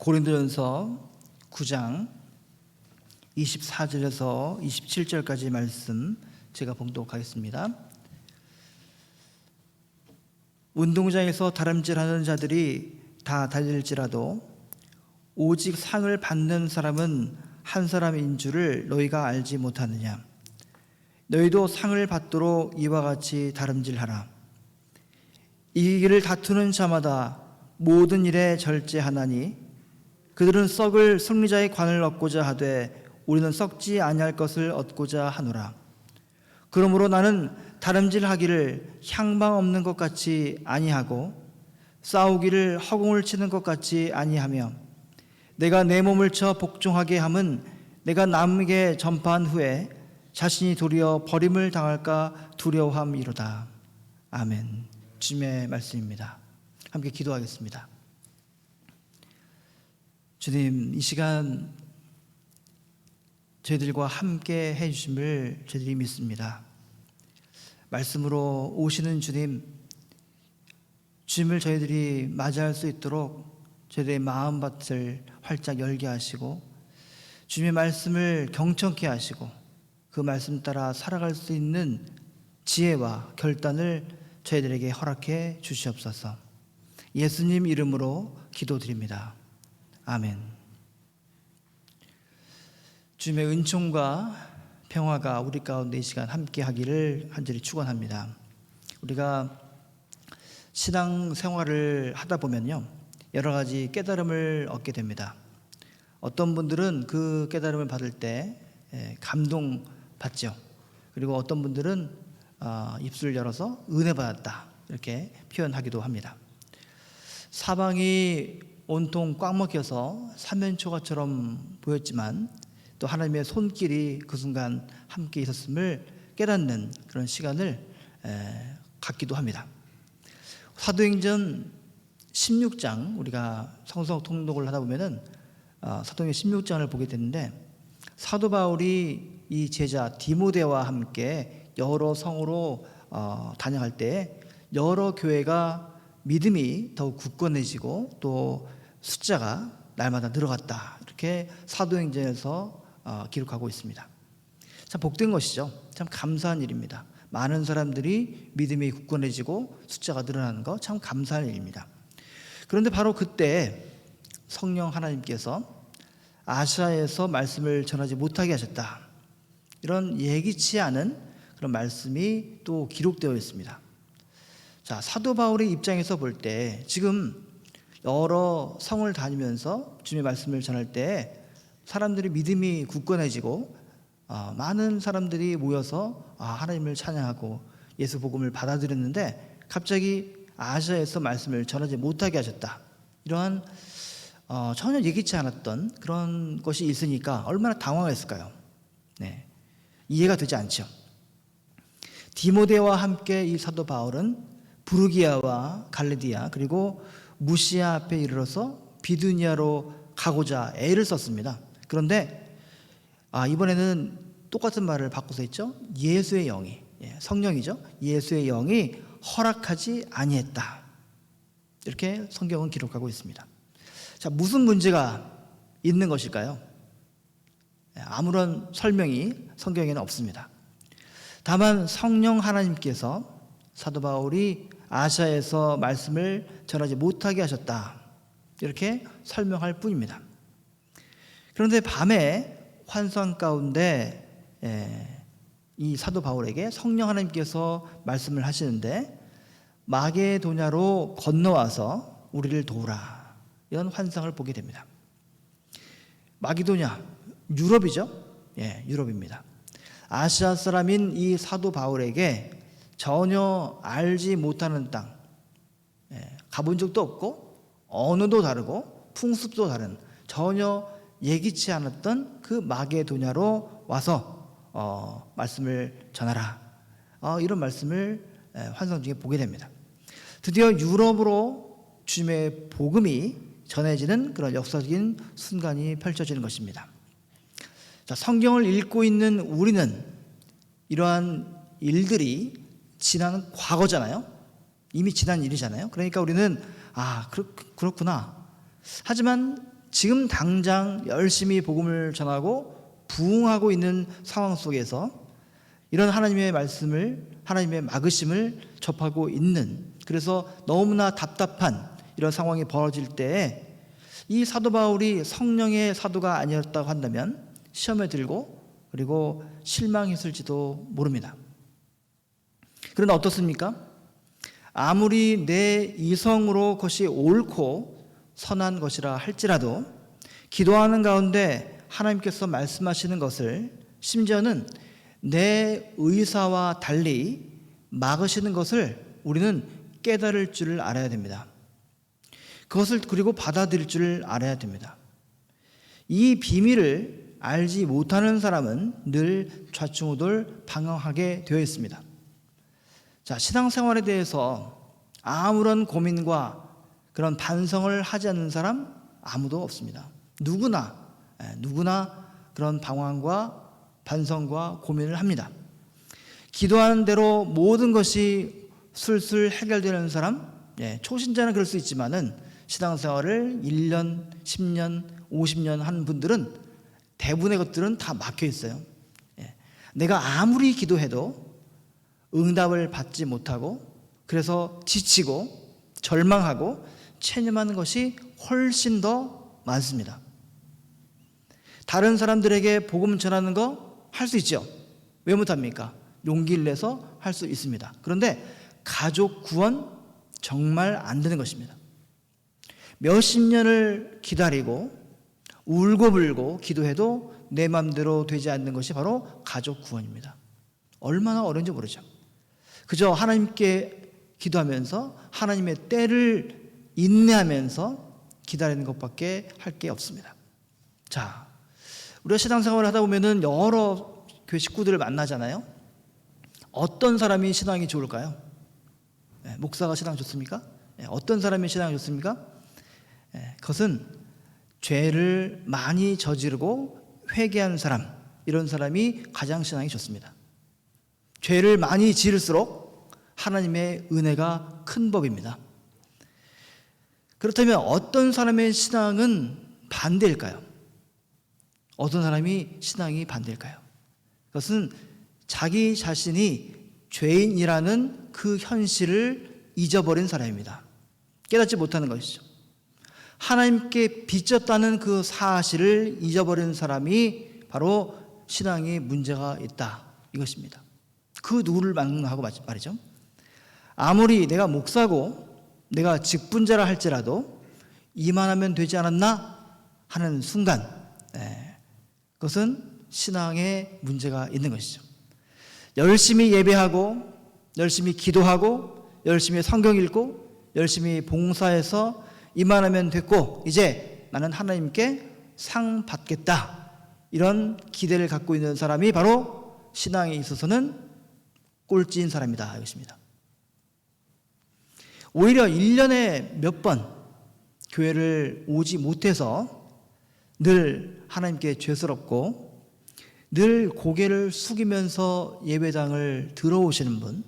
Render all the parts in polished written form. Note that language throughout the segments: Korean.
고린도전서 9장 24절에서 27절까지 말씀 제가 봉독하겠습니다. 운동장에서 다름질하는 자들이 다 달릴지라도 오직 상을 받는 사람은 한 사람인 줄을 너희가 알지 못하느냐. 너희도 상을 받도록 이와 같이 다름질하라. 이기기를 다투는 자마다 모든 일에 절제하나니 그들은 썩을 승리자의 관을 얻고자 하되 우리는 썩지 아니할 것을 얻고자 하노라. 그러므로 나는 다름질하기를 향방 없는 것 같이 아니하고 싸우기를 허공을 치는 것 같이 아니하며 내가 내 몸을 쳐 복종하게 함은 내가 남에게 전파한 후에 자신이 도리어 버림을 당할까 두려워함이로다. 아멘. 주님의 말씀입니다. 함께 기도하겠습니다. 주님, 이 시간 저희들과 함께 해주심을 저희들이 믿습니다. 말씀으로 오시는 주님을 저희들이 맞이할 수 있도록 저희들의 마음밭을 활짝 열게 하시고 주님의 말씀을 경청케 하시고 그 말씀 따라 살아갈 수 있는 지혜와 결단을 저희들에게 허락해 주시옵소서. 예수님 이름으로 기도드립니다. 아멘. 주님의 은총과 평화가 우리 가운데 이 시간 함께 하기를 간절히 축원합니다. 우리가 신앙생활을 하다 보면요, 여러 가지 깨달음을 얻게 됩니다. 어떤 분들은 그 깨달음을 받을 때 감동받죠. 그리고 어떤 분들은 입술을 열어서 은혜 받았다 이렇게 표현하기도 합니다. 사방이 온통 꽉 막혀서 사면초가처럼 보였지만 또 하나님의 손길이 그 순간 함께 있었음을 깨닫는 그런 시간을 갖기도 합니다. 사도행전 16장 우리가 성서 통독을 하다 보면은 사도행전 16장을 보게 되는데 사도 바울이 이 제자 디모데와 함께 여러 성으로 다녀갈 때 여러 교회가 믿음이 더욱 굳건해지고 또 숫자가 날마다 늘어갔다 이렇게 사도행전에서 기록하고 있습니다. 참 복된 것이죠. 참 감사한 일입니다. 많은 사람들이 믿음이 굳건해지고 숫자가 늘어나는 거 참 감사한 일입니다. 그런데 바로 그때 성령 하나님께서 아시아에서 말씀을 전하지 못하게 하셨다. 이런 예기치 않은 그런 말씀이 또 기록되어 있습니다. 자, 사도 바울의 입장에서 볼 때 지금 여러 성을 다니면서 주님의 말씀을 전할 때 사람들이 믿음이 굳건해지고 많은 사람들이 모여서 하나님을 찬양하고 예수 복음을 받아들였는데 갑자기 아시아에서 말씀을 전하지 못하게 하셨다. 이러한 전혀 예기치 않았던 그런 것이 있으니까 얼마나 당황했을까요? 네, 이해가 되지 않죠. 디모데와 함께 이 사도 바울은 부르기아와 갈라디아 그리고 무시아 앞에 이르러서 비두니아로 가고자 애를 썼습니다. 그런데 이번에는 똑같은 말을 바꿔서 했죠. 예수의 영이, 성령이죠. 예수의 영이 허락하지 아니했다. 이렇게 성경은 기록하고 있습니다. 자, 무슨 문제가 있는 것일까요? 아무런 설명이 성경에는 없습니다. 다만 성령 하나님께서 사도 바울이 아시아에서 말씀을 전하지 못하게 하셨다. 이렇게 설명할 뿐입니다. 그런데 밤에 환상 가운데 이 사도 바울에게 성령 하나님께서 말씀을 하시는데 마게도냐로 건너와서 우리를 도우라. 이런 환상을 보게 됩니다. 마게도냐, 유럽이죠? 유럽입니다. 아시아 사람인 이 사도 바울에게 전혀 알지 못하는 땅, 가본 적도 없고 언어도 다르고 풍습도 다른 전혀 예기치 않았던 그 마게도냐로 와서 말씀을 전하라. 이런 말씀을 환상 중에 보게 됩니다. 드디어 유럽으로 주님의 복음이 전해지는 그런 역사적인 순간이 펼쳐지는 것입니다. 자, 성경을 읽고 있는 우리는 이러한 일들이 지난 과거잖아요. 이미 지난 일이잖아요. 그러니까 우리는 그렇구나. 하지만 지금 당장 열심히 복음을 전하고 부흥하고 있는 상황 속에서 이런 하나님의 말씀을, 하나님의 막으심을 접하고 있는, 그래서 너무나 답답한 이런 상황이 벌어질 때에 이 사도 바울이 성령의 사도가 아니었다고 한다면 시험에 들고 그리고 실망했을지도 모릅니다. 그러나 어떻습니까? 아무리 내 이성으로 그것이 옳고 선한 것이라 할지라도 기도하는 가운데 하나님께서 말씀하시는 것을, 심지어는 내 의사와 달리 막으시는 것을 우리는 깨달을 줄을 알아야 됩니다. 그것을 그리고 받아들일 줄을 알아야 됩니다. 이 비밀을 알지 못하는 사람은 늘 좌충우돌 방황하게 되어 있습니다. 자, 신앙생활에 대해서 아무런 고민과 그런 반성을 하지 않는 사람 아무도 없습니다. 누구나 그런 방황과 반성과 고민을 합니다. 기도하는 대로 모든 것이 술술 해결되는 사람, 초신자는 그럴 수 있지만은 신앙생활을 1년, 10년, 50년 한 분들은 대부분의 것들은 다 막혀 있어요. 내가 아무리 기도해도 응답을 받지 못하고, 그래서 지치고 절망하고 체념하는 것이 훨씬 더 많습니다. 다른 사람들에게 복음 전하는 거 할 수 있죠. 왜 못합니까? 용기를 내서 할 수 있습니다. 그런데 가족 구원 정말 안 되는 것입니다. 몇십 년을 기다리고 울고불고 기도해도 내 마음대로 되지 않는 것이 바로 가족 구원입니다. 얼마나 어려운지 모르죠. 그저 하나님께 기도하면서 하나님의 때를 인내하면서 기다리는 것밖에 할 게 없습니다. 자, 우리가 신앙생활을 하다 보면은 여러 교회 식구들을 만나잖아요. 어떤 사람이 신앙이 좋을까요? 목사가 신앙 좋습니까? 어떤 사람이 신앙이 좋습니까? 그것은 죄를 많이 저지르고 회개한 사람, 이런 사람이 가장 신앙이 좋습니다. 죄를 많이 지을수록 하나님의 은혜가 큰 법입니다. 그렇다면 어떤 사람의 신앙은 반대일까요? 어떤 사람이 신앙이 반대일까요? 그것은 자기 자신이 죄인이라는 그 현실을 잊어버린 사람입니다. 깨닫지 못하는 것이죠. 하나님께 빚졌다는 그 사실을 잊어버린 사람이 바로 신앙에 문제가 있다, 이것입니다. 그 누구를 만나고 말이죠. 아무리 내가 목사고 내가 직분자라 할지라도 이만하면 되지 않았나 하는 순간, 그것은 신앙에 문제가 있는 것이죠. 열심히 예배하고 열심히 기도하고 열심히 성경 읽고 열심히 봉사해서 이만하면 됐고 이제 나는 하나님께 상 받겠다, 이런 기대를 갖고 있는 사람이 바로 신앙에 있어서는 꼴찌인 사람이다, 이것입니다. 오히려 1년에 몇 번 교회를 오지 못해서 늘 하나님께 죄스럽고 늘 고개를 숙이면서 예배당을 들어오시는 분,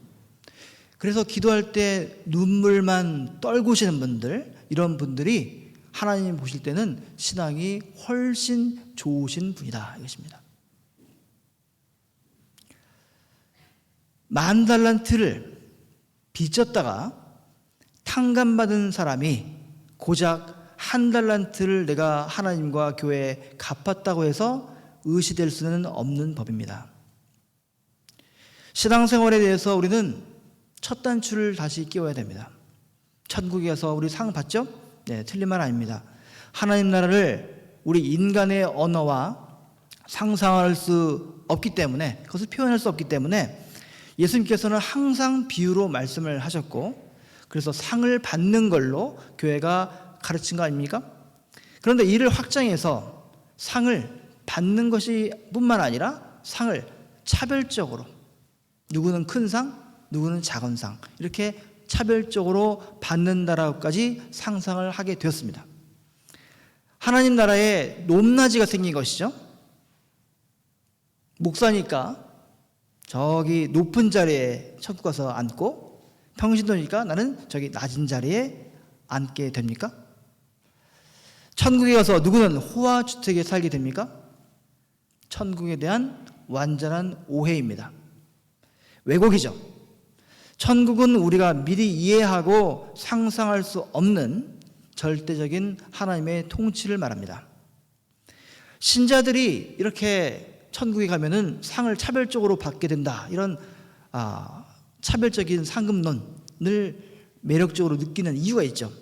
그래서 기도할 때 눈물만 떨구시는 분들, 이런 분들이 하나님 보실 때는 신앙이 훨씬 좋으신 분이다, 이것입니다. 10,000달란트를 빚졌다가 탕감받은 사람이 고작 1달란트를 내가 하나님과 교회에 갚았다고 해서 의시될 수는 없는 법입니다. 신앙생활에 대해서 우리는 첫 단추를 다시 끼워야 됩니다. 천국에 가서 우리 상 받죠? 네, 틀린 말 아닙니다. 하나님 나라를 우리 인간의 언어와 상상할 수 없기 때문에, 그것을 표현할 수 없기 때문에 예수님께서는 항상 비유로 말씀을 하셨고, 그래서 상을 받는 걸로 교회가 가르친 거 아닙니까? 그런데 이를 확장해서 상을 받는 것이 뿐만 아니라 상을 차별적으로, 누구는 큰 상, 누구는 작은 상, 이렇게 차별적으로 받는다라고까지 상상을 하게 되었습니다. 하나님 나라에 높낮이가 생긴 것이죠. 목사니까 저기 높은 자리에 천국 가서 앉고, 평신도니까 나는 저기 낮은 자리에 앉게 됩니까? 천국에 가서 누구는 호화주택에 살게 됩니까? 천국에 대한 완전한 오해입니다. 왜곡이죠. 천국은 우리가 미리 이해하고 상상할 수 없는 절대적인 하나님의 통치를 말합니다. 신자들이 이렇게 천국에 가면은 상을 차별적으로 받게 된다, 이런 차별적인 상급론을 매력적으로 느끼는 이유가 있죠.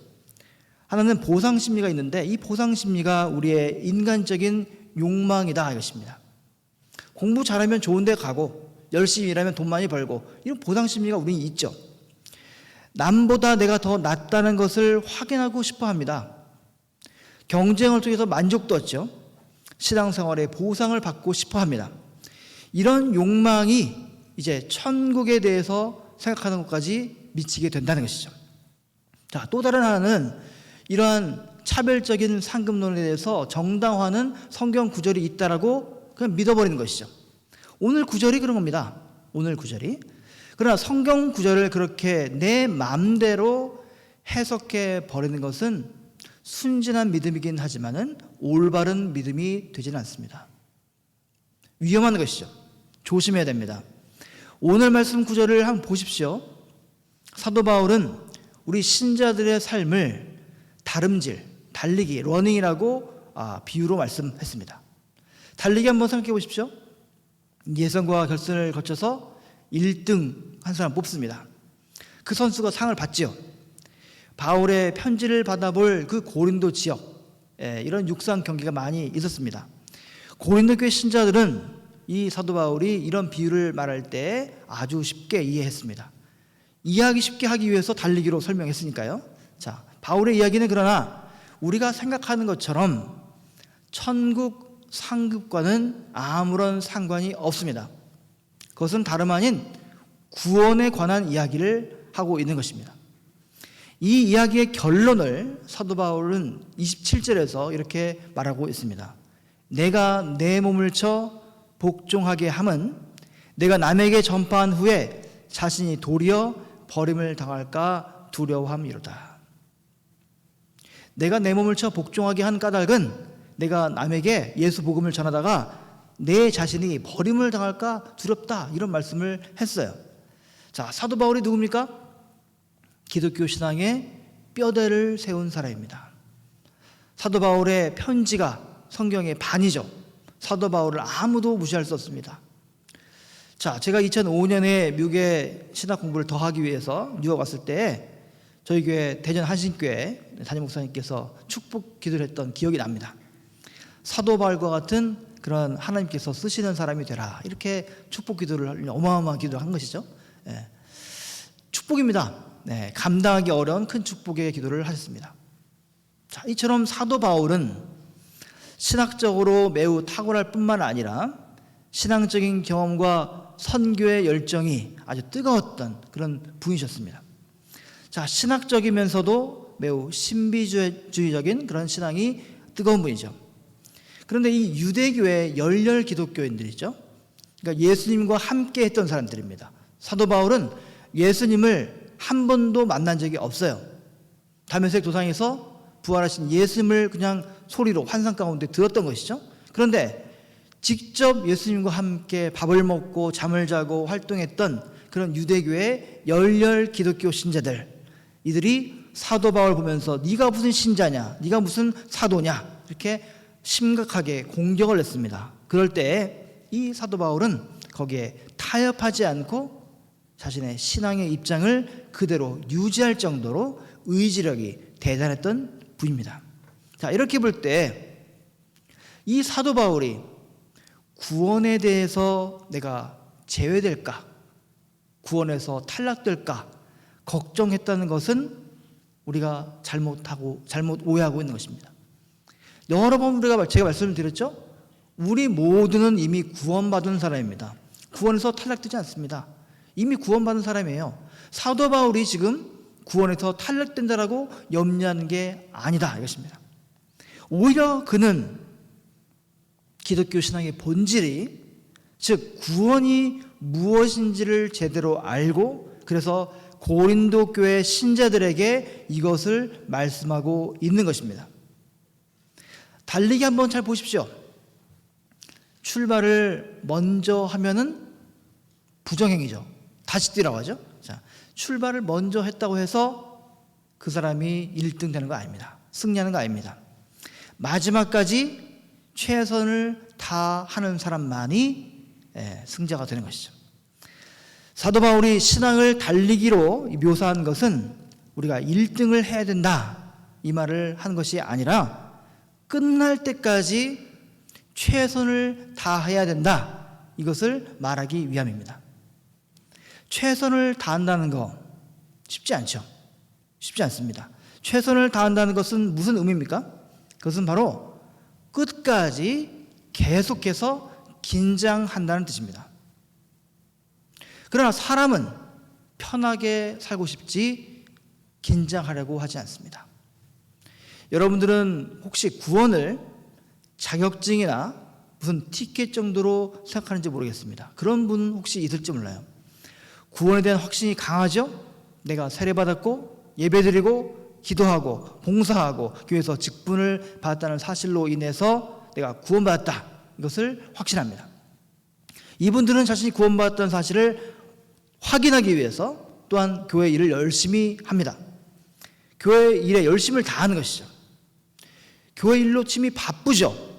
하나는 보상심리가 있는데, 이 보상심리가 우리의 인간적인 욕망이다 이것입니다. 공부 잘하면 좋은 데 가고 열심히 일하면 돈 많이 벌고, 이런 보상심리가 우리는 있죠. 남보다 내가 더 낫다는 것을 확인하고 싶어 합니다. 경쟁을 통해서 만족도 얻죠. 신앙생활에 보상을 받고 싶어 합니다. 이런 욕망이 이제 천국에 대해서 생각하는 것까지 미치게 된다는 것이죠. 자, 또 다른 하나는 이러한 차별적인 상급론에 대해서 정당화하는 성경 구절이 있다라고 그냥 믿어버리는 것이죠. 오늘 구절이 그런 겁니다. 오늘 구절이. 그러나 성경 구절을 그렇게 내 마음대로 해석해 버리는 것은 순진한 믿음이긴 하지만은 올바른 믿음이 되지는 않습니다. 위험한 것이죠. 조심해야 됩니다. 오늘 말씀 구절을 한번 보십시오. 사도 바울은 우리 신자들의 삶을 다름질, 달리기, 러닝이라고 비유로 말씀했습니다. 달리기 한번 생각해 보십시오. 예선과 결선을 거쳐서 1등 한 사람 뽑습니다. 그 선수가 상을 받죠. 바울의 편지를 받아볼 그 고린도 지역, 이런 육상 경기가 많이 있었습니다. 고린도 교회 신자들은 이 사도 바울이 이런 비유를 말할 때 아주 쉽게 이해했습니다. 이해하기 쉽게 하기 위해서 달리기로 설명했으니까요. 자, 바울의 이야기는 그러나 우리가 생각하는 것처럼 천국 상급과는 아무런 상관이 없습니다. 그것은 다름 아닌 구원에 관한 이야기를 하고 있는 것입니다. 이 이야기의 결론을 사도 바울은 27절에서 이렇게 말하고 있습니다. 내가 내 몸을 쳐 복종하게 함은 내가 남에게 전파한 후에 자신이 도리어 버림을 당할까 두려워함이로다. 내가 내 몸을 쳐 복종하게 한 까닭은 내가 남에게 예수 복음을 전하다가 내 자신이 버림을 당할까 두렵다, 이런 말씀을 했어요. 자, 사도 바울이 누굽니까? 기독교 신앙의 뼈대를 세운 사람입니다. 사도 바울의 편지가 성경의 반이죠. 사도 바울을 아무도 무시할 수 없습니다. 자, 제가 2005년에 미국에 신학 공부를 더 하기 위해서 뉴욕 왔을 때 저희 교회 대전 한신교회 담임 목사님께서 축복 기도를 했던 기억이 납니다. 사도 바울과 같은 그런 하나님께서 쓰시는 사람이 되라, 이렇게 축복 기도를, 어마어마한 기도를 한 것이죠. 축복입니다. 감당하기 어려운 큰 축복의 기도를 하셨습니다. 자, 이처럼 사도 바울은 신학적으로 매우 탁월할 뿐만 아니라 신앙적인 경험과 선교의 열정이 아주 뜨거웠던 그런 분이셨습니다. 자, 신학적이면서도 매우 신비주의적인 그런 신앙이 뜨거운 분이죠. 그런데 이 유대교의 열렬 기독교인들이죠. 그러니까 예수님과 함께 했던 사람들입니다. 사도 바울은 예수님을 한 번도 만난 적이 없어요. 다메섹 도상에서 부활하신 예수님을 그냥 소리로 환상 가운데 들었던 것이죠. 그런데 직접 예수님과 함께 밥을 먹고 잠을 자고 활동했던 그런 유대교의 열렬 기독교 신자들, 이들이 사도 바울 보면서 네가 무슨 신자냐, 네가 무슨 사도냐, 이렇게 심각하게 공격을 했습니다. 그럴 때 이 사도 바울은 거기에 타협하지 않고 자신의 신앙의 입장을 그대로 유지할 정도로 의지력이 대단했던 분입니다. 자, 이렇게 볼 때 이 사도 바울이 구원에 대해서 내가 제외될까, 구원에서 탈락될까 걱정했다는 것은 우리가 잘못 오해하고 있는 것입니다. 여러 번 제가 말씀을 드렸죠. 우리 모두는 이미 구원받은 사람입니다. 구원에서 탈락되지 않습니다. 이미 구원받은 사람이에요. 사도 바울이 지금 구원에서 탈락된다라고 염려하는 게 아니다 이것입니다. 오히려 그는 기독교 신앙의 본질이, 즉 구원이 무엇인지를 제대로 알고, 그래서 고린도 교회 신자들에게 이것을 말씀하고 있는 것입니다. 달리기 한번 잘 보십시오. 출발을 먼저 하면은 부정행위죠. 다시 뛰라고 하죠. 자, 출발을 먼저 했다고 해서 그 사람이 1등 되는 거 아닙니다. 승리하는 거 아닙니다. 마지막까지 최선을 다하는 사람만이 승자가 되는 것이죠. 사도 바울이 신앙을 달리기로 묘사한 것은 우리가 1등을 해야 된다 이 말을 한 것이 아니라 끝날 때까지 최선을 다해야 된다 이것을 말하기 위함입니다. 최선을 다한다는 거 쉽지 않죠. 쉽지 않습니다. 최선을 다한다는 것은 무슨 의미입니까? 그것은 바로 끝까지 계속해서 긴장한다는 뜻입니다. 그러나 사람은 편하게 살고 싶지 긴장하려고 하지 않습니다. 여러분들은 혹시 구원을 자격증이나 무슨 티켓 정도로 생각하는지 모르겠습니다. 그런 분 혹시 있을지 몰라요. 구원에 대한 확신이 강하죠? 내가 세례받았고 예배드리고 기도하고 봉사하고 교회에서 직분을 받았다는 사실로 인해서 내가 구원받았다 이것을 확신합니다. 이분들은 자신이 구원받았다는 사실을 확인하기 위해서 또한 교회 일을 열심히 합니다. 교회 일에 열심을 다하는 것이죠. 교회 일로 침이 바쁘죠.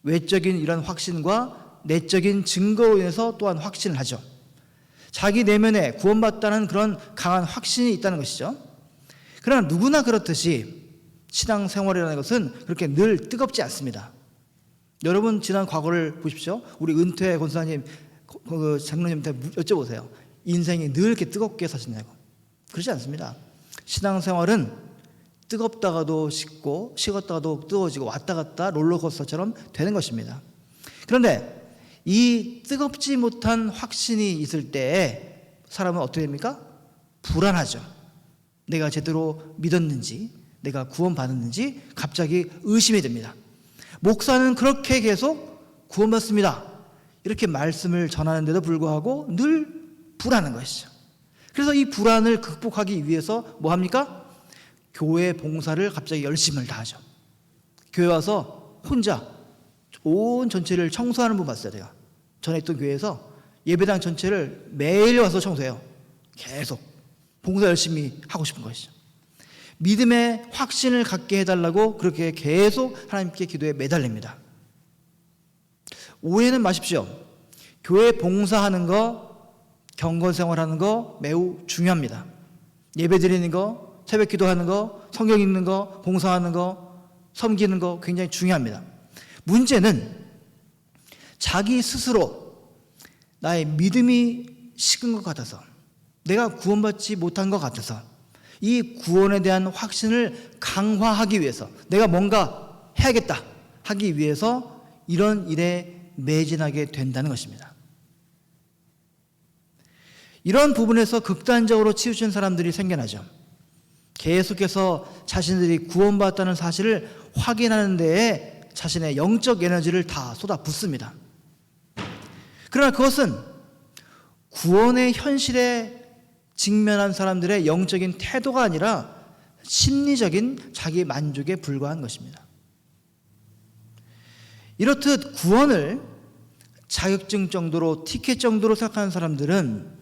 외적인 이런 확신과 내적인 증거로 인해서 또한 확신을 하죠. 자기 내면에 구원받다는 그런 강한 확신이 있다는 것이죠. 그러나 누구나 그렇듯이 신앙생활이라는 것은 그렇게 늘 뜨겁지 않습니다. 여러분 지난 과거를 보십시오. 우리 은퇴 권사님, 장로님한테 여쭤보세요. 인생이 늘 이렇게 뜨겁게 사시냐고. 그렇지 않습니다. 신앙생활은 뜨겁다가도 식고 식었다가도 뜨거워지고 왔다 갔다 롤러코스터처럼 되는 것입니다. 그런데 이 뜨겁지 못한 확신이 있을 때에 사람은 어떻게 됩니까? 불안하죠. 내가 제대로 믿었는지 내가 구원받았는지 갑자기 의심이 됩니다. 목사는 그렇게 계속 구원받습니다 이렇게 말씀을 전하는데도 불구하고 늘 불안한 것이죠. 그래서 이 불안을 극복하기 위해서 뭐 합니까? 교회 봉사를 갑자기 열심을 다하죠. 교회 와서 혼자 온 전체를 청소하는 분 봤어요. 제가 전에 있던 교회에서 예배당 전체를 매일 와서 청소해요. 계속 봉사 열심히 하고 싶은 것이죠. 믿음의 확신을 갖게 해달라고 그렇게 계속 하나님께 기도에 매달립니다. 오해는 마십시오. 교회 봉사하는 거, 경건생활하는 거 매우 중요합니다. 예배 드리는 거, 새벽 기도하는 거, 성경 읽는 거, 봉사하는 거, 섬기는 거 굉장히 중요합니다. 문제는 자기 스스로 나의 믿음이 식은 것 같아서 내가 구원받지 못한 것 같아서 이 구원에 대한 확신을 강화하기 위해서 내가 뭔가 해야겠다 하기 위해서 이런 일에 매진하게 된다는 것입니다. 이런 부분에서 극단적으로 치우친 사람들이 생겨나죠. 계속해서 자신들이 구원받았다는 사실을 확인하는 데에 자신의 영적 에너지를 다 쏟아붓습니다. 그러나 그것은 구원의 현실에 직면한 사람들의 영적인 태도가 아니라 심리적인 자기 만족에 불과한 것입니다. 이렇듯 구원을 자격증 정도로 티켓 정도로 생각하는 사람들은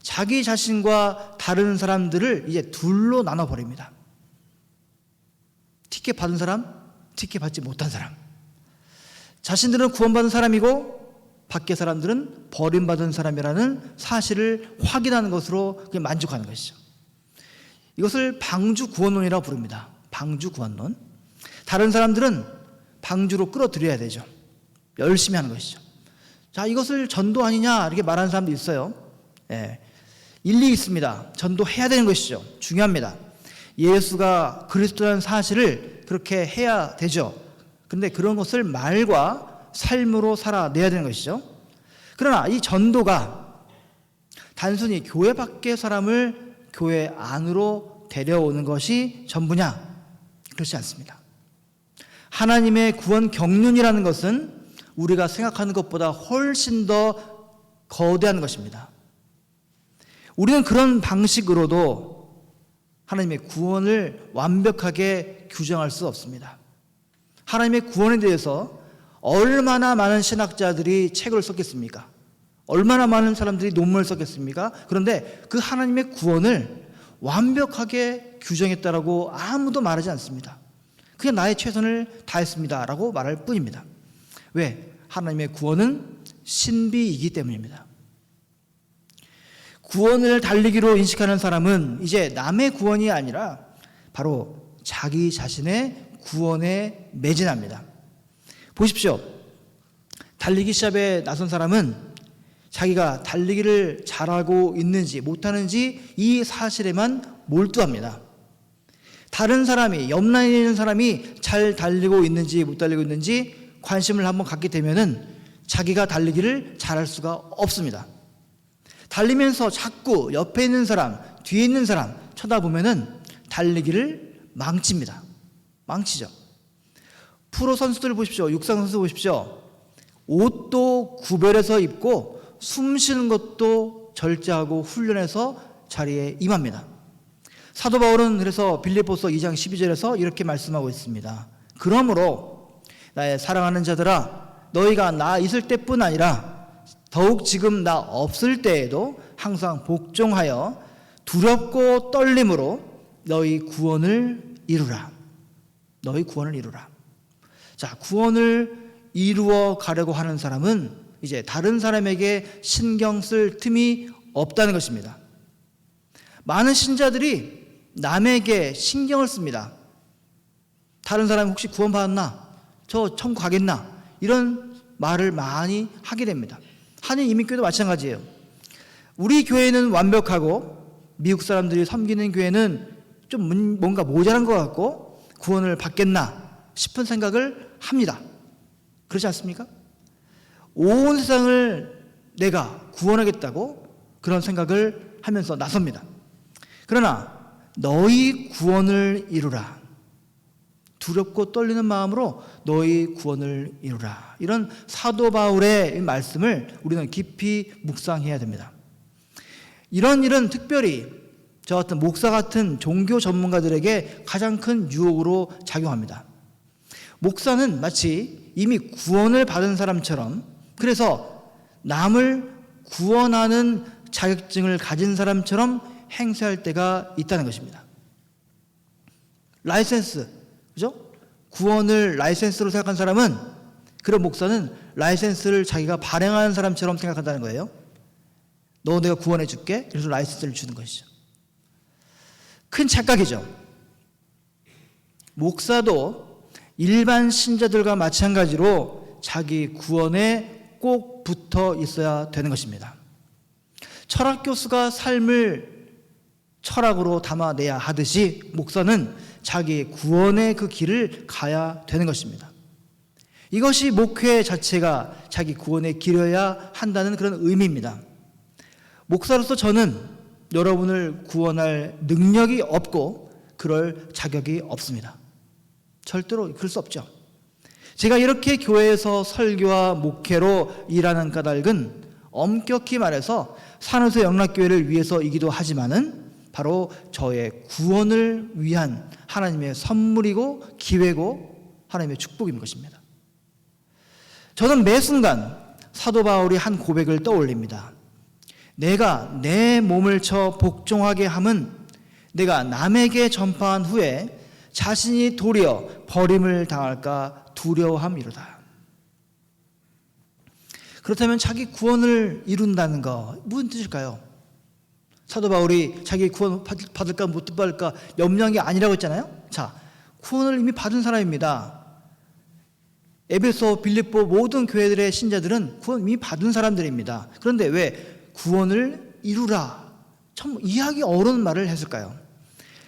자기 자신과 다른 사람들을 이제 둘로 나눠버립니다. 티켓 받은 사람, 티켓 받지 못한 사람. 자신들은 구원받은 사람이고 밖의 사람들은 버림받은 사람이라는 사실을 확인하는 것으로 만족하는 것이죠. 이것을 방주구원론이라고 부릅니다. 방주구원론. 다른 사람들은 방주로 끌어들여야 되죠. 열심히 하는 것이죠. 자, 이것을 전도 아니냐 이렇게 말하는 사람도 있어요. 일리 있습니다. 전도해야 되는 것이죠. 중요합니다. 예수가 그리스도라는 사실을 그렇게 해야 되죠. 그런데 그런 것을 말과 삶으로 살아내야 되는 것이죠. 그러나 이 전도가 단순히 교회 밖의 사람을 교회 안으로 데려오는 것이 전부냐? 그렇지 않습니다. 하나님의 구원 경륜이라는 것은 우리가 생각하는 것보다 훨씬 더 거대한 것입니다. 우리는 그런 방식으로도 하나님의 구원을 완벽하게 규정할 수 없습니다. 하나님의 구원에 대해서 얼마나 많은 신학자들이 책을 썼겠습니까? 얼마나 많은 사람들이 논문을 썼겠습니까? 그런데 그 하나님의 구원을 완벽하게 규정했다라고 아무도 말하지 않습니다. 그냥 나의 최선을 다했습니다라고 말할 뿐입니다. 왜? 하나님의 구원은 신비이기 때문입니다. 구원을 달리기로 인식하는 사람은 이제 남의 구원이 아니라 바로 자기 자신의 구원에 매진합니다. 보십시오. 달리기 시합에 나선 사람은 자기가 달리기를 잘하고 있는지 못하는지 이 사실에만 몰두합니다. 다른 사람이, 옆라인에 있는 사람이 잘 달리고 있는지 못 달리고 있는지 관심을 한번 갖게 되면은 자기가 달리기를 잘할 수가 없습니다. 달리면서 자꾸 옆에 있는 사람, 뒤에 있는 사람 쳐다보면은 달리기를 망칩니다. 망치죠. 프로 선수들 보십시오. 육상 선수 보십시오. 옷도 구별해서 입고 숨 쉬는 것도 절제하고 훈련해서 자리에 임합니다. 사도 바울은 그래서 빌립보서 2장 12절에서 이렇게 말씀하고 있습니다. 그러므로 나의 사랑하는 자들아, 너희가 나 있을 때뿐 아니라 더욱 지금 나 없을 때에도 항상 복종하여 두렵고 떨림으로 너희 구원을 이루라. 너희 구원을 이루라. 자, 구원을 이루어 가려고 하는 사람은 이제 다른 사람에게 신경 쓸 틈이 없다는 것입니다. 많은 신자들이 남에게 신경을 씁니다. 다른 사람이 혹시 구원받았나? 저 천국 가겠나? 이런 말을 많이 하게 됩니다. 한인 이민교회도 마찬가지예요. 우리 교회는 완벽하고 미국 사람들이 섬기는 교회는 좀 뭔가 모자란 것 같고 구원을 받겠나 싶은 생각을 합니다. 그렇지 않습니까? 온 세상을 내가 구원하겠다고 그런 생각을 하면서 나섭니다. 그러나 너희 구원을 이루라. 두렵고 떨리는 마음으로 너희 구원을 이루라. 이런 사도 바울의 말씀을 우리는 깊이 묵상해야 됩니다. 이런 일은 특별히 저 같은 목사 같은 종교 전문가들에게 가장 큰 유혹으로 작용합니다. 목사는 마치 이미 구원을 받은 사람처럼, 그래서 남을 구원하는 자격증을 가진 사람처럼 행세할 때가 있다는 것입니다. 라이센스, 그죠? 구원을 라이센스로 생각한 사람은, 그런 목사는 라이센스를 자기가 발행하는 사람처럼 생각한다는 거예요. 너 내가 구원해 줄게. 그래서 라이센스를 주는 것이죠. 큰 착각이죠. 목사도 일반 신자들과 마찬가지로 자기 구원에 꼭 붙어 있어야 되는 것입니다. 철학 교수가 삶을 철학으로 담아내야 하듯이 목사는 자기 구원의 그 길을 가야 되는 것입니다. 이것이 목회 자체가 자기 구원의 길이어야 한다는 그런 의미입니다. 목사로서 저는 여러분을 구원할 능력이 없고 그럴 자격이 없습니다. 절대로 그럴 수 없죠. 제가 이렇게 교회에서 설교와 목회로 일하는 까닭은 엄격히 말해서 산호세 영락교회를 위해서이기도 하지만은 바로 저의 구원을 위한 하나님의 선물이고 기회고 하나님의 축복인 것입니다. 저는 매 순간 사도 바울이 한 고백을 떠올립니다. 내가 내 몸을 쳐 복종하게 함은 내가 남에게 전파한 후에 자신이 도리어 버림을 당할까 두려워함이로다. 그렇다면 자기 구원을 이룬다는 거 무슨 뜻일까요? 사도 바울이 자기 구원 받을까 못 받을까 염려한 게 아니라고 했잖아요. 자, 구원을 이미 받은 사람입니다. 에베소, 빌립보 모든 교회들의 신자들은 구원 이미 받은 사람들입니다. 그런데 왜 구원을 이루라, 참 이해하기 어려운 말을 했을까요?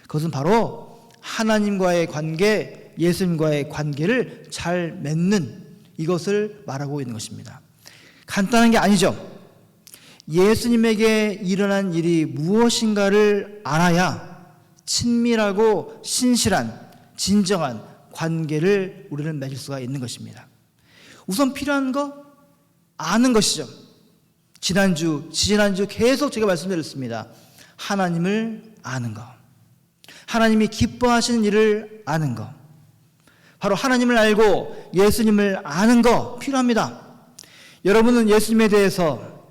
그것은 바로 하나님과의 관계, 예수님과의 관계를 잘 맺는 이것을 말하고 있는 것입니다. 간단한 게 아니죠. 예수님에게 일어난 일이 무엇인가를 알아야 친밀하고 신실한 진정한 관계를 우리는 맺을 수가 있는 것입니다. 우선 필요한 거 아는 것이죠. 지난주 계속 제가 말씀드렸습니다. 하나님을 아는 거, 하나님이 기뻐하시는 일을 아는 거, 바로 하나님을 알고 예수님을 아는 거 필요합니다. 여러분은 예수님에 대해서,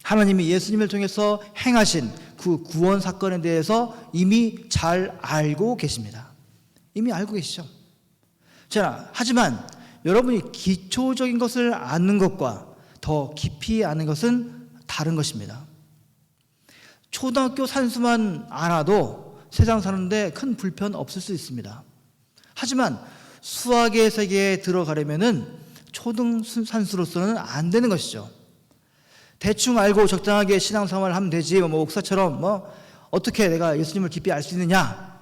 하나님이 예수님을 통해서 행하신 그 구원 사건에 대해서 이미 잘 알고 계십니다. 이미 알고 계시죠? 자, 하지만 여러분이 기초적인 것을 아는 것과 더 깊이 아는 것은 다른 것입니다. 초등학교 산수만 알아도 세상 사는데 큰 불편 없을 수 있습니다. 하지만 수학의 세계에 들어가려면은 초등 산수로서는 안 되는 것이죠. 대충 알고 적당하게 신앙생활을 하면 되지, 목사처럼 어떻게 내가 예수님을 깊이 알 수 있느냐,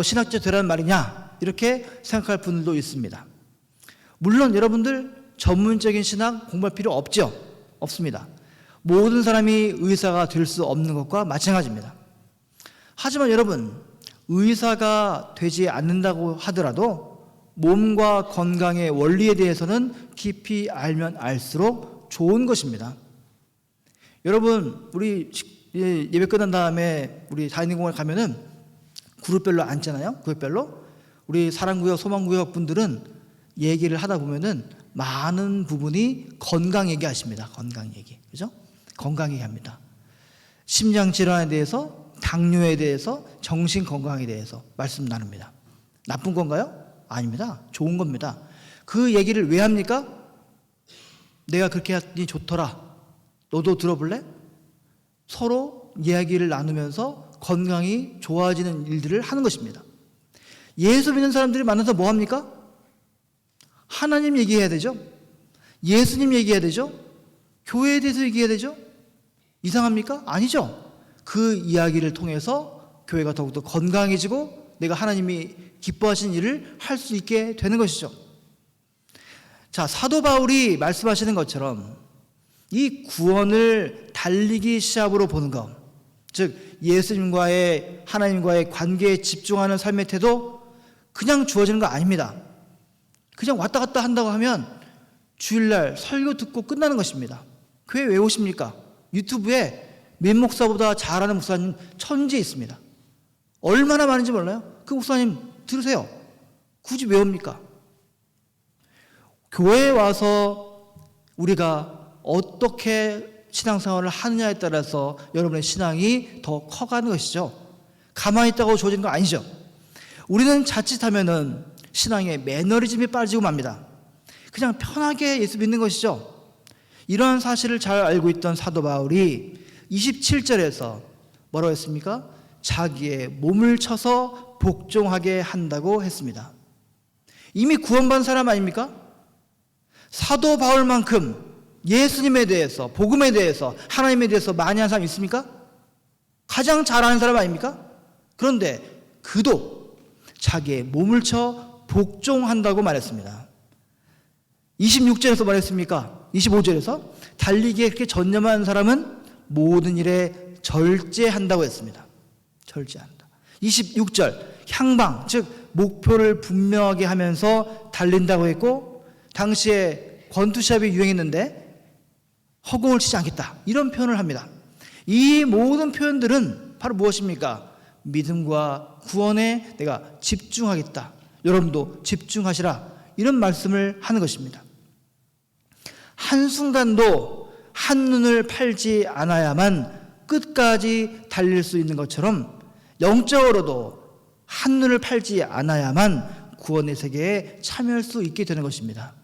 신학자 되라는 말이냐, 이렇게 생각할 분들도 있습니다. 물론 여러분들 전문적인 신학 공부할 필요 없죠? 없습니다. 모든 사람이 의사가 될 수 없는 것과 마찬가지입니다. 하지만 여러분, 의사가 되지 않는다고 하더라도 몸과 건강의 원리에 대해서는 깊이 알면 알수록 좋은 것입니다. 여러분, 우리 예배 끝난 다음에 우리 다이닝공원에 가면은 그룹별로 앉잖아요. 그룹별로. 우리 사랑구역, 소망구역 분들은 얘기를 하다 보면은 많은 부분이 건강 얘기하십니다. 건강 얘기. 그죠? 건강 얘기합니다. 심장 질환에 대해서, 당뇨에 대해서, 정신 건강에 대해서 말씀 나눕니다. 나쁜 건가요? 아닙니다. 좋은 겁니다. 그 얘기를 왜 합니까? 내가 그렇게 하니 좋더라. 너도 들어볼래? 서로 이야기를 나누면서 건강이 좋아지는 일들을 하는 것입니다. 예수 믿는 사람들이 만나서 뭐 합니까? 하나님 얘기해야 되죠. 예수님 얘기해야 되죠. 교회에 대해서 얘기해야 되죠. 이상합니까? 아니죠. 그 이야기를 통해서 교회가 더욱더 건강해지고 내가 하나님이 기뻐하시는 일을 할 수 있게 되는 것이죠. 자, 사도 바울이 말씀하시는 것처럼 이 구원을 달리기 시합으로 보는 것, 즉 예수님과의, 하나님과의 관계에 집중하는 삶의 태도, 그냥 주어지는 거 아닙니다. 그냥 왔다 갔다 한다고 하면 주일날 설교 듣고 끝나는 것입니다. 교회 왜 오십니까? 유튜브에 몇 목사보다 잘하는 목사님 천지에 있습니다. 얼마나 많은지 몰라요? 그 목사님 들으세요. 굳이 왜 옵니까? 교회에 와서 우리가 어떻게 신앙생활을 하느냐에 따라서 여러분의 신앙이 더 커가는 것이죠. 가만히 있다고 좋아지는 거 아니죠. 우리는 자칫하면은 신앙에 매너리즘이 빠지고 맙니다. 그냥 편하게 예수 믿는 것이죠. 이러한 사실을 잘 알고 있던 사도 바울이 27절에서 뭐라고 했습니까? 자기의 몸을 쳐서 복종하게 한다고 했습니다. 이미 구원받은 사람 아닙니까? 사도 바울만큼 예수님에 대해서, 복음에 대해서, 하나님에 대해서 많이 한 사람 있습니까? 가장 잘 아는 사람 아닙니까? 그런데 그도 자기의 몸을 쳐 복종한다고 말했습니다. 26절에서 말했습니까? 25절에서 달리기에 그렇게 전념한 사람은 모든 일에 절제한다고 했습니다. 절제한다. 26절 향방, 즉 목표를 분명하게 하면서 달린다고 했고, 당시에 권투시합이 유행했는데 허공을 치지 않겠다, 이런 표현을 합니다. 이 모든 표현들은 바로 무엇입니까? 믿음과 구원에 내가 집중하겠다, 여러분도 집중하시라, 이런 말씀을 하는 것입니다. 한순간도 한눈을 팔지 않아야만 끝까지 달릴 수 있는 것처럼 영적으로도 한눈을 팔지 않아야만 구원의 세계에 참여할 수 있게 되는 것입니다.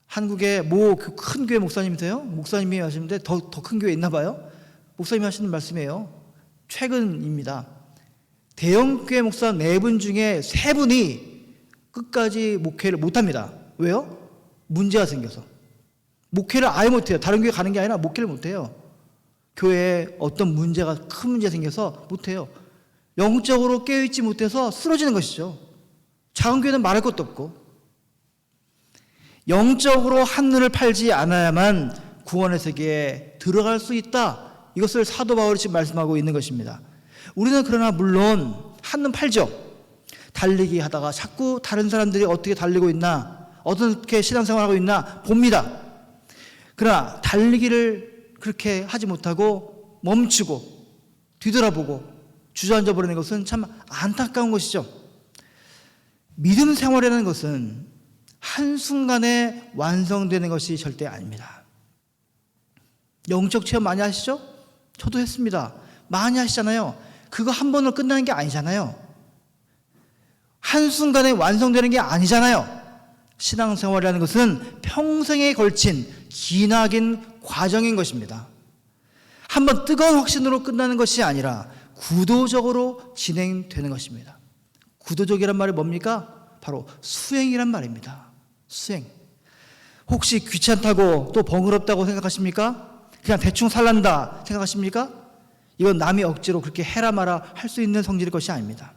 한국에 뭐 큰 교회 목사님이세요? 목사님이 하시는데 더 큰 교회 있나 봐요? 목사님이 하시는 말씀이에요. 최근입니다. 대형 교회 목사 4분 중에 3분이 끝까지 목회를 못합니다. 왜요? 문제가 생겨서. 목회를 아예 못해요. 다른 교회 가는 게 아니라 목회를 못해요. 교회에 어떤 문제가, 큰 문제가 생겨서 못해요. 영적으로 깨어있지 못해서 쓰러지는 것이죠. 작은 교회는 말할 것도 없고. 영적으로 한눈을 팔지 않아야만 구원의 세계에 들어갈 수 있다, 이것을 사도 바울이 지금 말씀하고 있는 것입니다. 우리는 그러나 물론 한눈 팔죠. 달리기 하다가 자꾸 다른 사람들이 어떻게 달리고 있나, 어떻게 신앙생활하고 있나 봅니다. 그러나 달리기를 그렇게 하지 못하고 멈추고 뒤돌아보고 주저앉아 버리는 것은 참 안타까운 것이죠. 믿음 생활이라는 것은 한순간에 완성되는 것이 절대 아닙니다. 영적 체험 많이 하시죠? 저도 했습니다. 많이 하시잖아요. 그거 한 번으로 끝나는 게 아니잖아요. 한순간에 완성되는 게 아니잖아요. 신앙생활이라는 것은 평생에 걸친 기나긴 과정인 것입니다. 한번 뜨거운 확신으로 끝나는 것이 아니라 구도적으로 진행되는 것입니다. 구도적이란 말이 뭡니까? 바로 수행이란 말입니다. 수행. 혹시 귀찮다고 또 번거롭다고 생각하십니까? 그냥 대충 살란다 생각하십니까? 이건 남이 억지로 그렇게 해라 마라 할 수 있는 성질일 것이 아닙니다.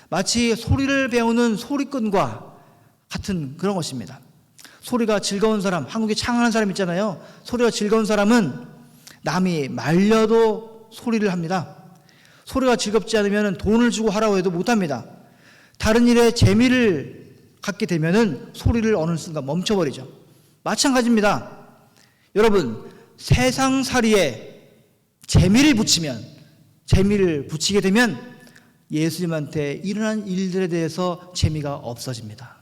마치 소리를 배우는 소리꾼과 같은 그런 것입니다. 소리가 즐거운 사람, 한국에 창하는 사람 있잖아요. 소리가 즐거운 사람은 남이 말려도 소리를 합니다. 소리가 즐겁지 않으면 돈을 주고 하라고 해도 못합니다. 다른 일에 재미를 갖게 되면 소리를 어느 순간 멈춰버리죠. 마찬가지입니다. 여러분, 세상살이에 재미를 붙이게 되면 예수님한테 일어난 일들에 대해서 재미가 없어집니다.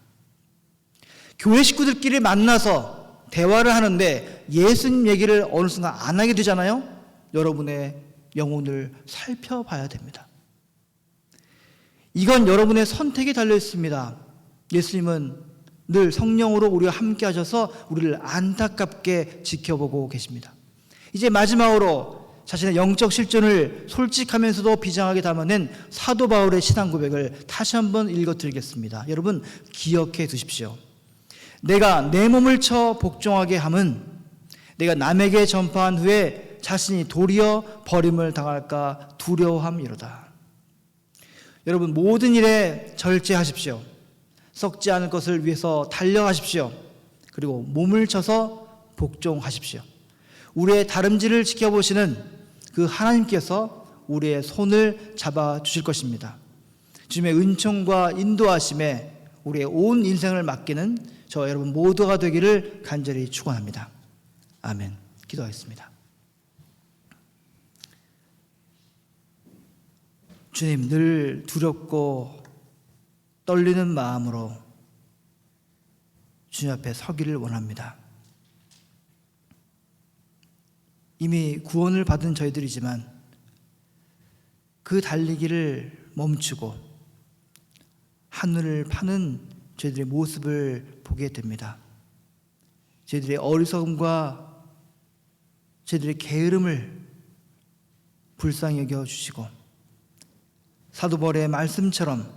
교회 식구들끼리 만나서 대화를 하는데 예수님 얘기를 어느 순간 안 하게 되잖아요. 여러분의 영혼을 살펴봐야 됩니다. 이건 여러분의 선택에 달려 있습니다. 예수님은 늘 성령으로 우리와 함께 하셔서 우리를 안타깝게 지켜보고 계십니다. 이제 마지막으로 자신의 영적 실존을 솔직하면서도 비장하게 담아낸 사도 바울의 신앙 고백을 다시 한번 읽어드리겠습니다. 여러분 기억해 두십시오. 내가 내 몸을 쳐 복종하게 함은 내가 남에게 전파한 후에 자신이 도리어 버림을 당할까 두려워함이로다. 여러분 모든 일에 절제하십시오. 썩지 않을 것을 위해서 달려가십시오. 그리고 몸을 쳐서 복종하십시오. 우리의 다름질을 지켜보시는 그 하나님께서 우리의 손을 잡아주실 것입니다. 주님의 은총과 인도하심에 우리의 온 인생을 맡기는 저 여러분 모두가 되기를 간절히 축원합니다. 아멘. 기도하겠습니다. 주님, 늘 두렵고 떨리는 마음으로 주님 앞에 서기를 원합니다. 이미 구원을 받은 저희들이지만 그 달리기를 멈추고 하늘을 파는 저희들의 모습을 보게 됩니다. 저희들의 어리석음과 저희들의 게으름을 불쌍히 여겨주시고 사도 바울의 말씀처럼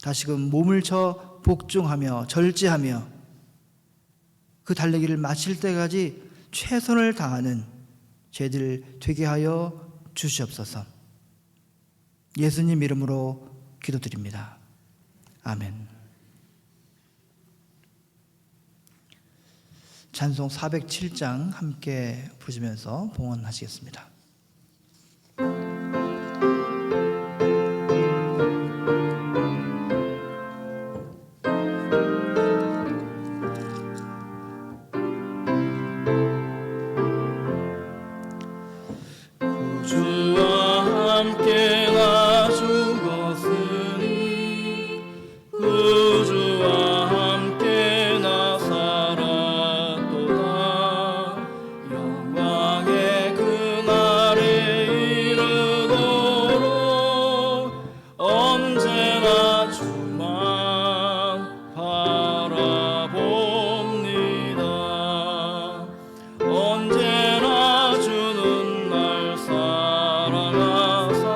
다시금 몸을 쳐 복종하며 절제하며 그 달리기를 마칠 때까지 최선을 다하는 저희들 되게 하여 주시옵소서. 예수님 이름으로 기도드립니다. 아멘. 찬송 407장 함께 부르시면서 봉헌하시겠습니다. 언제나 주는 날 사랑하사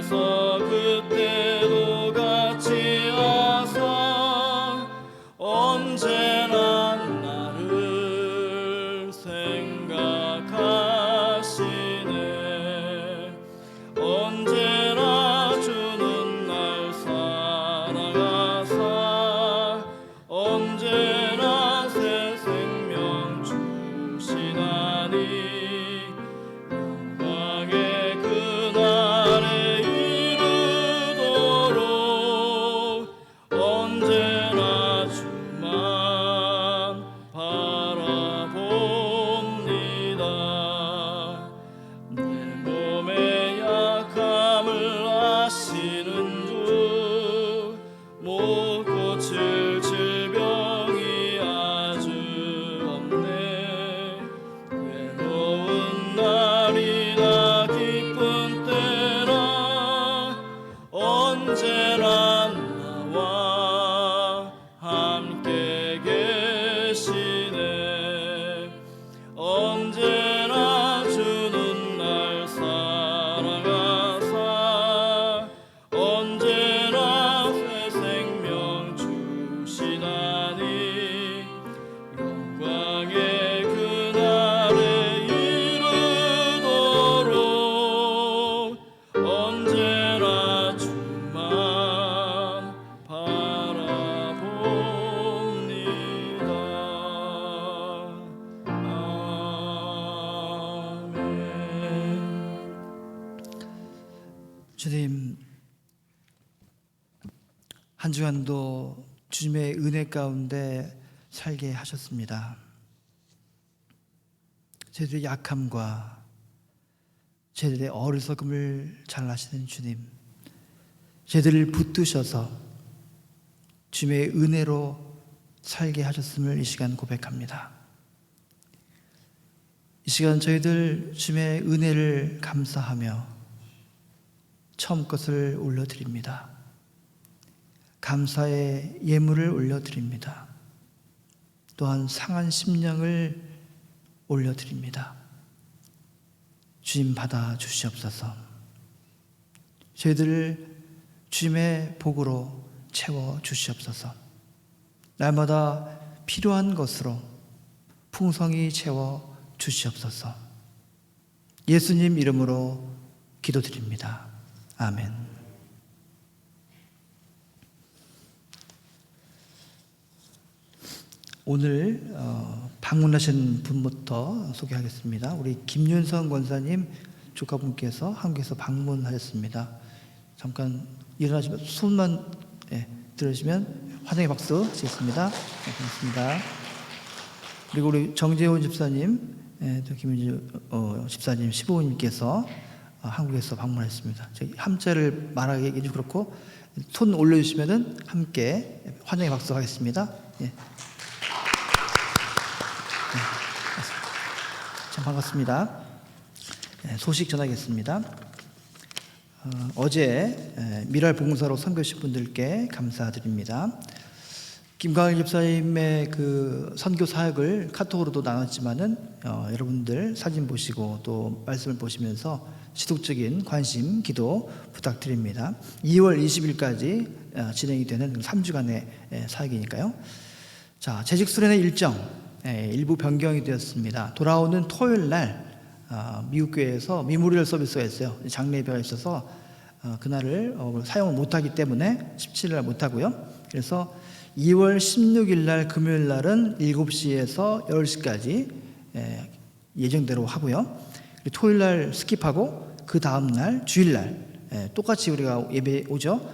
주께서 그때도 같이 하사 언제나 나를 생각하시네. 언제나 주는 날 사랑하사 언제나 새 생명 주시나니 영광의 그날에 이르도록 언제나 주만 바라봅니다. 내 몸의 약함을 아시는 주, 못 고칠 질병이 아주 없네. 외로운 날이나 기쁜 때나 언제나 나와 함께 계시네. 언제나 주는 날 사랑하사 언제나 새 생명 주시나니 영광의 그날에 이르도록 언제나 주만 바라봅니다. 아멘. 주님, 한 주간도 주님의 은혜 가운데 살게 하셨습니다. 저희들의 약함과 저희들의 어리석음을 잘 아시는 주님, 저희들을 붙드셔서 주님의 은혜로 살게 하셨음을 이 시간 고백합니다. 이 시간 저희들 주님의 은혜를 감사하며 처음 것을 올려드립니다. 감사의 예물을 올려드립니다. 또한 상한 심령을 올려드립니다. 주님 받아 주시옵소서. 저희들을 주님의 복으로 채워 주시옵소서. 날마다 필요한 것으로 풍성히 채워 주시옵소서. 예수님 이름으로 기도드립니다. 아멘. 오늘 방문하신 분부터 소개하겠습니다. 우리 김윤성 권사님 조카분께서 한국에서 방문하셨습니다. 잠깐 일어나시면 손만 들으시면 환영의 박수 드리겠습니다. 네, 고맙습니다. 그리고 우리 정재훈 집사님, 또 김윤주 집사님, 시부모님께서 한국에서 방문했습니다. 저희 함자를 말하기 좀 그렇고 손 올려주시면은 함께 환영의 박수 하겠습니다. 예. 참 반갑습니다. 소식 전하겠습니다. 어제 미랄 봉사로 선교하신 분들께 감사드립니다. 김광일 집사님의 그 선교 사역을 카톡으로도 나눴지만은 여러분들 사진 보시고 또 말씀을 보시면서 지속적인 관심, 기도 부탁드립니다. 2월 20일까지 진행이 되는 3주간의 사역이니까요. 자, 재직 수련의 일정 일부 변경이 되었습니다. 돌아오는 토요일 날 미국 교회에서 미모리얼 서비스가 있어요. 장례 예배가 있어서 그날을 사용을 못하기 때문에 17일 날 못하고요. 그래서 2월 16일 날 금요일 날은 7시에서 10시까지 예정대로 하고요. 토요일 날 스킵하고 그 다음 날 주일 날 똑같이 우리가 예배 오죠.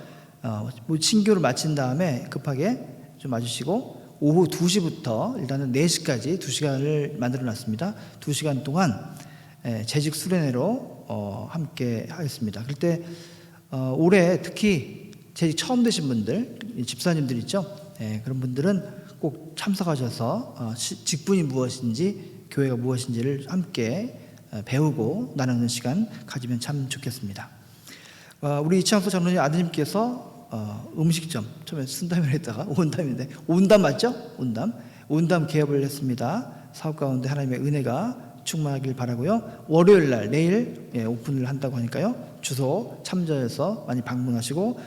친교를 마친 다음에 급하게 좀 와주시고 오후 2시부터 일단은 4시까지 2시간을 만들어 놨습니다. 2시간 동안 재직 수련회로 함께 하겠습니다. 그럴 때 올해 특히 재직 처음 되신 분들, 집사님들 있죠. 그런 분들은 꼭 참석하셔서 직분이 무엇인지 교회가 무엇인지를 함께 배우고 나누는 시간 가지면 참 좋겠습니다. 우리 이창수 장로님 아드님께서 음식점, 처음에 순담이라 했다가 온담인데 온담 맞죠? 온담 개업을 했습니다. 사업 가운데 하나님의 은혜가 충만하길 바라고요. 월요일 날 내일 오픈을 한다고 하니까요. 주소 참조해서 많이 방문하시고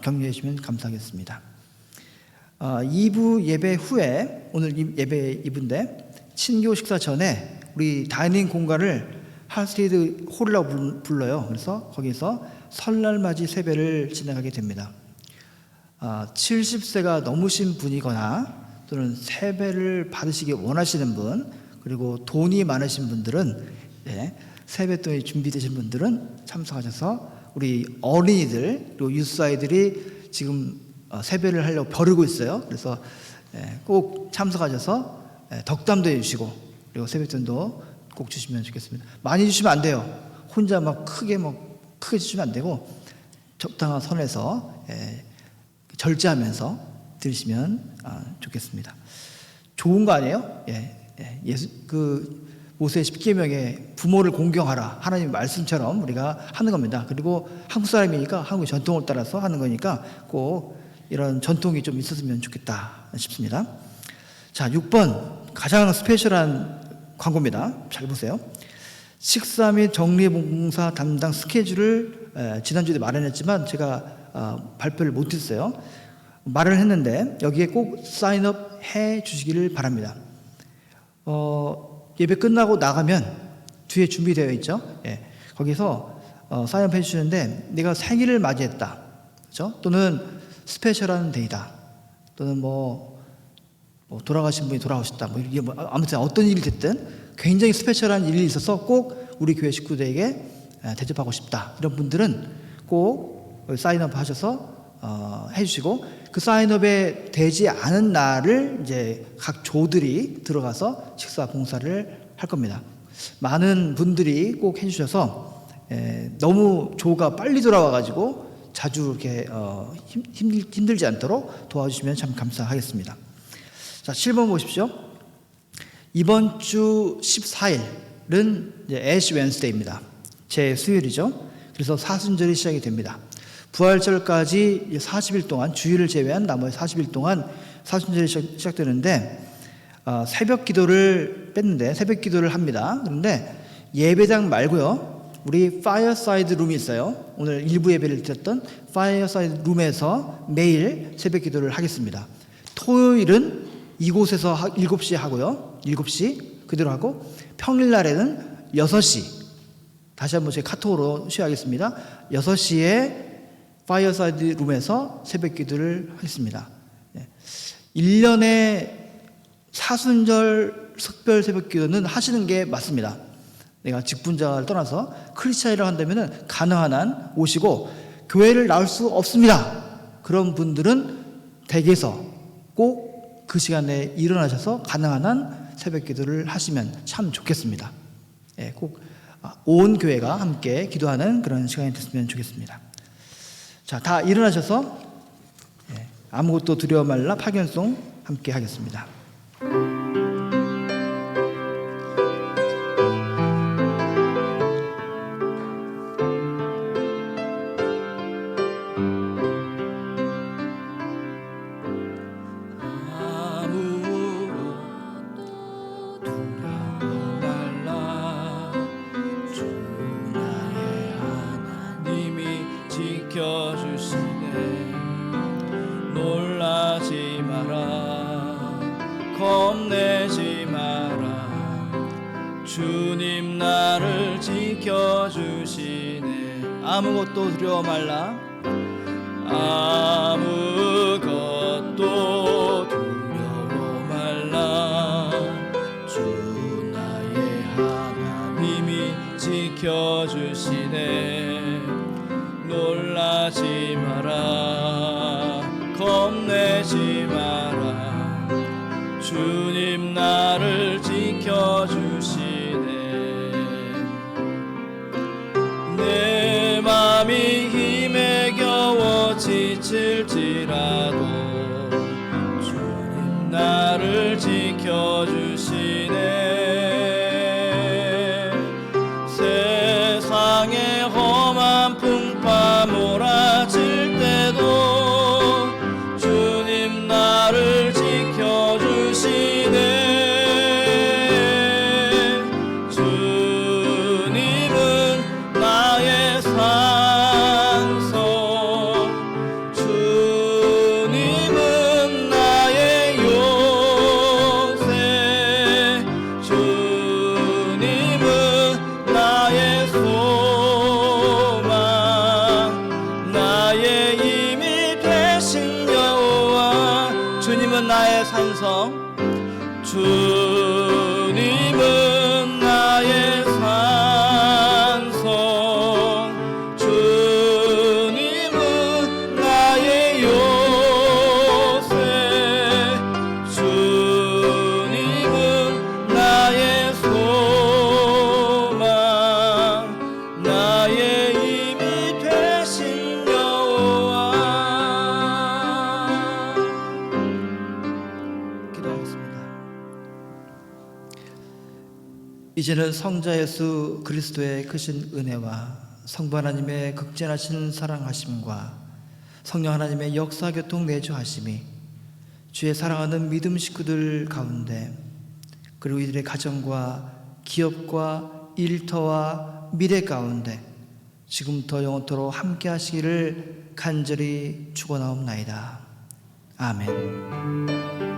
격려해 주시면 감사하겠습니다. 2부 예배 후에 오늘 예배 2부인데 친교 식사 전에 우리 다이닝 공간을 할스테이드 홀이라고 불러요. 그래서 거기서 설날 맞이 세배를 진행하게 됩니다. 70세가 넘으신 분이거나 또는 세배를 받으시기 원하시는 분, 그리고 돈이 많으신 분들은 세뱃돈이 준비되신 분들은 참석하셔서 우리 어린이들 그리고 유스 아이들이 지금 세배를 하려고 벼르고 있어요. 그래서 꼭 참석하셔서 덕담도 해주시고 그리고 세뱃돈도 꼭 주시면 좋겠습니다. 많이 주시면 안 돼요. 혼자 막 크게 주시면 안 되고 적당한 선에서 절제하면서 드리시면 좋겠습니다. 좋은 거 아니에요? 모세의 10계명에 부모를 공경하라 하나님의 말씀처럼 우리가 하는 겁니다. 그리고 한국 사람이니까 한국의 전통을 따라서 하는 거니까 꼭 이런 전통이 좀 있었으면 좋겠다 싶습니다. 자, 6번 가장 스페셜한 광고입니다. 잘 보세요. 식사 및 정리봉사 담당 스케줄을 지난주에 마련했지만 제가 발표를 못했어요. 말을 했는데 여기에 꼭 사인업 해 주시기를 바랍니다. 예배 끝나고 나가면 뒤에 준비되어 있죠. 거기서 사인업 해 주시는데 내가 생일을 맞이했다, 그렇죠? 또는 스페셜한 데이다, 또는 돌아가신 분이 돌아오셨다, 아무튼 어떤 일이 됐든 굉장히 스페셜한 일이 있어서 꼭 우리 교회 식구들에게 대접하고 싶다, 이런 분들은 꼭 사인업 하셔서 해주시고 그 사인업에 되지 않은 날을 이제 각 조들이 들어가서 식사 봉사를 할 겁니다. 많은 분들이 꼭 해주셔서 너무 조가 빨리 돌아와가지고 자주 이렇게 힘들지 않도록 도와주시면 참 감사하겠습니다. 자, 7번 보십시오. 이번 주 14일은 애쉬 웬스데이입니다. 제 수요일이죠. 그래서 사순절이 시작이 됩니다. 부활절까지 40일 동안, 주일을 제외한 나머지 40일 동안 사순절이 시작되는데 새벽 기도를 뺐는데 새벽 기도를 합니다. 그런데 예배당 말고요, 우리 파이어사이드 룸이 있어요. 오늘 일부 예배를 드렸던 파이어사이드 룸에서 매일 새벽 기도를 하겠습니다. 토요일은 이곳에서 7시에 하고요. 7시 그대로 하고, 평일날에는 6시, 다시 한번 제 카톡으로 쉐어하겠습니다. 6시에 파이어사이드 룸에서 새벽 기도를 하겠습니다. 1년에 사순절 특별 새벽 기도는 하시는 게 맞습니다. 내가 직분자를 떠나서 크리스찬이라고 한다면 가능한 한 오시고, 교회를 나올 수 없습니다, 그런 분들은 댁에서 꼭 그 시간에 일어나셔서 가능한 한 새벽 기도를 하시면 참 좋겠습니다. 꼭 온 교회가 함께 기도하는 그런 시간이 됐으면 좋겠습니다. 자, 다 일어나셔서 아무것도 두려워 말라 파견송 함께 하겠습니다. 겁내지 마라. 주님 나를 지켜주시네. 아무것도 두려워 말라. 아무것도 두려워 말라. 주 나의 하나님이 지켜주시네. 놀라지 마라. 겁내지 마라. 주님 나를 지켜주시네. 내 맘이 힘에 겨워 지칠지라도 주님 나를 지켜주시네. 세상에 험한 풍파 몰아칠 때도 주님 나를 지켜주시네. 주 주님은 나의 산성, 주님은 나의 요새, 주님은 나의 소망, 나의 힘이 되신 여호와. 기도하겠습니다. 이제는 성자 예수 그리스도의 크신 은혜와 성부 하나님의 극진하신 사랑하심과 성령 하나님의 역사교통 내주하심이 주의 사랑하는 믿음 식구들 가운데, 그리고 이들의 가정과 기업과 일터와 미래 가운데 지금부터 영원토록 함께 하시기를 간절히 축원하옵나이다. 아멘.